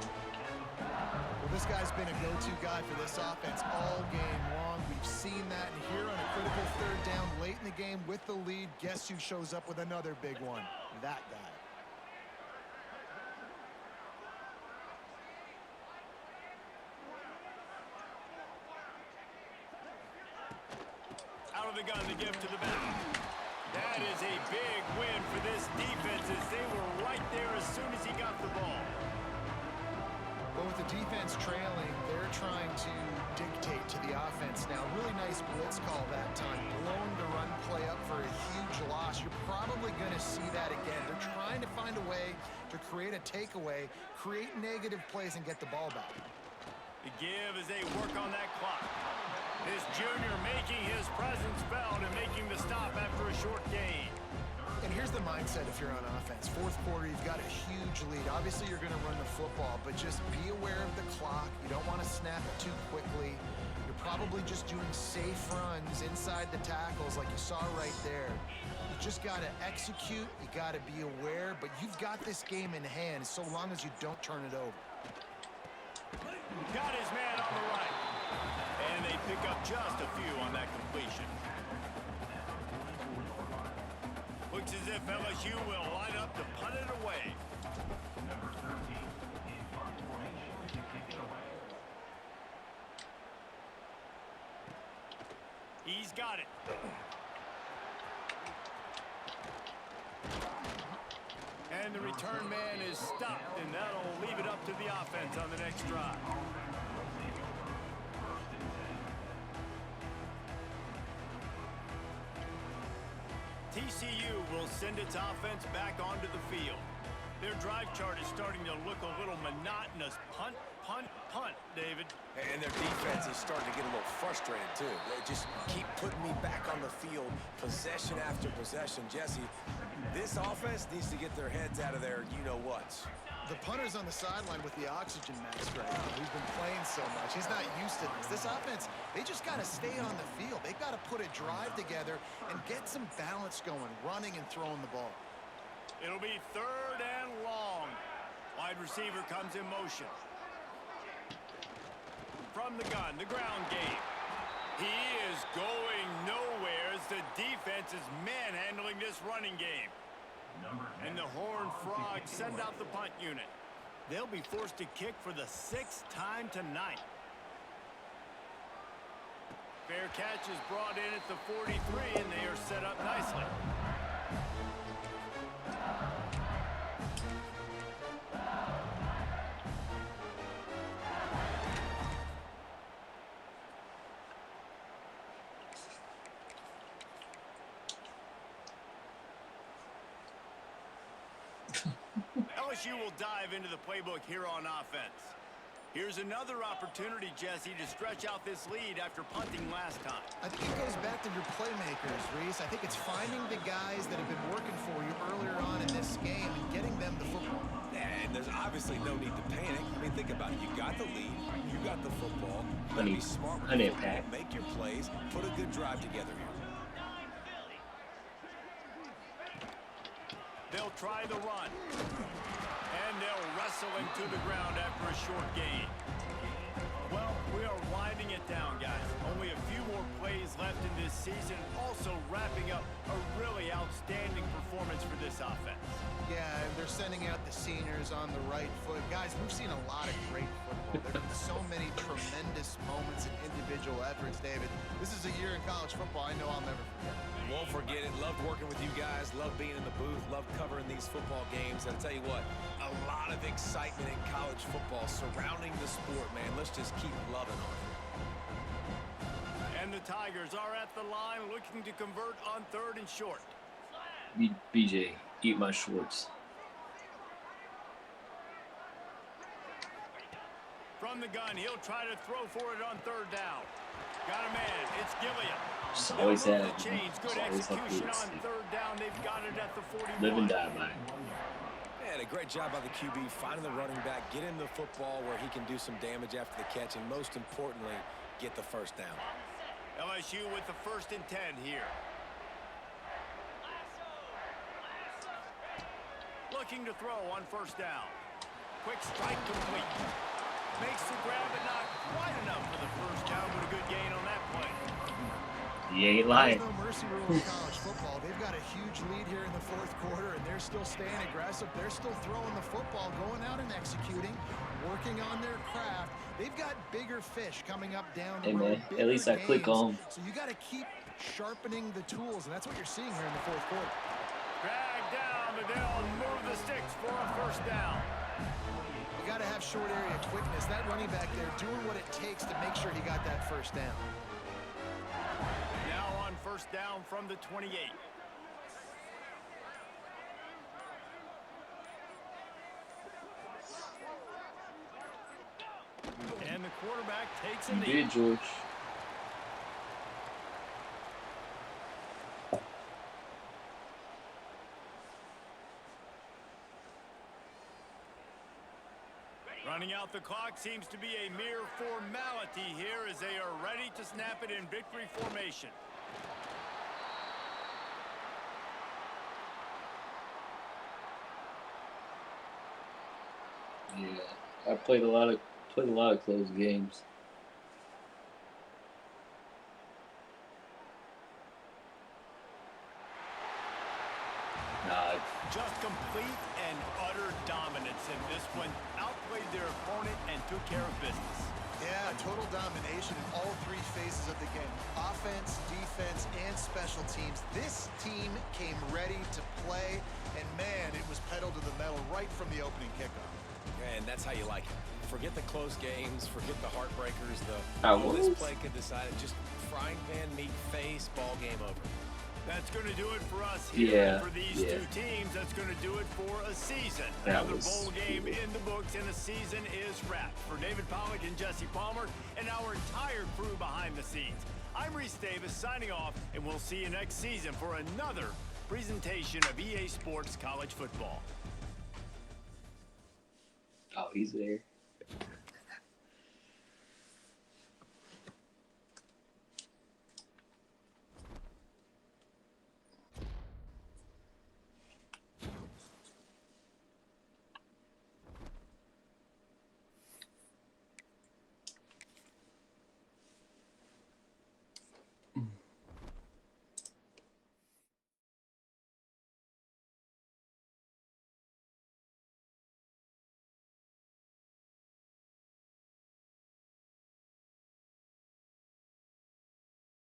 Well, this guy's been a go-to guy for this offense all game long. We've seen that, and here on a critical 3rd down late in the game with the lead, guess who shows up with another big one? That guy. Out of the gun to give to the back. That is a big win for this defense as they were right there as soon as he got the ball. But with the defense trailing, they're trying to dictate to the offense now. Really nice blitz call that time. Blowing the run play up for a huge loss. You're probably going to see that again. They're trying to find a way to create a takeaway, create negative plays, and get the ball back. The give as they work on that clock. This junior making his presence felt and making the stop after a short gain. And here's the mindset if you're on offense. 4th quarter, you've got a huge lead. Obviously, you're going to run the football, but just be aware of the clock. You don't want to snap it too quickly. You're probably just doing safe runs inside the tackles like you saw right there. You just got to execute. You got to be aware, but you've got this game in hand so long as you don't turn it over. Got his man on the right. And they pick up just a few on that completion. Looks as if LSU will line up to punt it away. He's got it. And the return man is stopped, and that'll leave it up to the offense on the next drive. TCU will send its offense back onto the field. Their drive chart is starting to look a little monotonous. Punt, punt, punt, David. And their defense is starting to get a little frustrated, too. They just keep putting me back on the field, possession after possession. Jesse, this offense needs to get their heads out of their you-know-whats. The punter's on the sideline with the oxygen mask right now. He's been playing so much. He's not used to this. This offense, they just got to stay on the field. They've got to put a drive together and get some balance going, running and throwing the ball. It'll be 3rd and long. Wide receiver comes in motion. From the gun, the ground game. He is going nowhere as the defense is manhandling this running game. And the Horned Frogs send out the punt unit. They'll be forced to kick for the 6th time tonight. Fair catch is brought in at the 43, and they are set up nicely. LSU will dive into the playbook here on offense. Here's another opportunity, Jesse, to stretch out this lead after punting last time. I think it goes back to your playmakers, Reese. I think it's finding the guys that have been working for you earlier on in this game and getting them the football. And there's obviously no need to panic. I mean, think about it. You got the lead. You got the football. You got to be smart with the football. Make your plays. Put a good drive together here. They'll try the run. And they'll wrestle him to the ground after a short gain. Well, we are winding it down, guys. Only a few more plays left in this season. Also wrapping up a really outstanding performance for this offense. Yeah, and they're sending out the seniors on the right foot. Guys, we've seen a lot of great football. There have been so many tremendous moments and individual efforts, David. This is a year in college football I know I'll never forget. Won't forget it. Loved working with you guys. Loved being in the booth. Loved covering these football games. And I'll tell you what, a lot of excitement in college football surrounding the sport, man. Let's just keep loving on it. And the Tigers are at the line looking to convert on 3rd and short. BJ, eat my shorts. From the gun, he'll try to throw for it on 3rd down. Got a man. It's Gilliam. Just always have. Good execution on 3rd down. They've got it at the 41. Live and die by. And a great job by the QB finding the running back, get him the football where he can do some damage after the catch, and most importantly, get the 1st down. LSU with the 1st and 10 here. Looking to throw on 1st down. Quick strike complete. Makes the grab, but not quite enough for the 1st down, but a good gain on that play. He ain't lying. There's no mercy rule in college football. They've got a huge lead here in the 4th quarter, and they're still staying aggressive. They're still throwing the football, going out and executing, working on their craft. They've got bigger fish coming up down the road. Man, at least I click on. So you got to keep sharpening the tools, and that's what you're seeing here in the 4th quarter. Drag down, and they'll move the sticks for a 1st down. You got to have short area quickness. That running back there doing what it takes to make sure he got that 1st down. Now on 1st down from the 28. And the quarterback takes a knee. You did, George. Running out the clock seems to be a mere formality here as they are ready to snap it in victory formation. Yeah, I played a lot of close games. Just complete and utter dominance in this one. Outplayed their opponent and took care of business. Yeah, total domination in all 3 phases of the game. Offense, defense, and special teams. This team came ready to play, and man, it was pedal to the metal right from the opening kickoff. And that's how you like it. Forget the close games, forget the heartbreakers, this play could decide it. Just frying pan, meat face, ball game over. That's going to do it for us here. For these two teams, that's going to do it for a season. Another bowl game in the books, and the season is wrapped. For David Pollack and Jesse Palmer and our entire crew behind the scenes, I'm Reese Davis signing off, and we'll see you next season for another presentation of EA Sports College Football. Oh, he's there.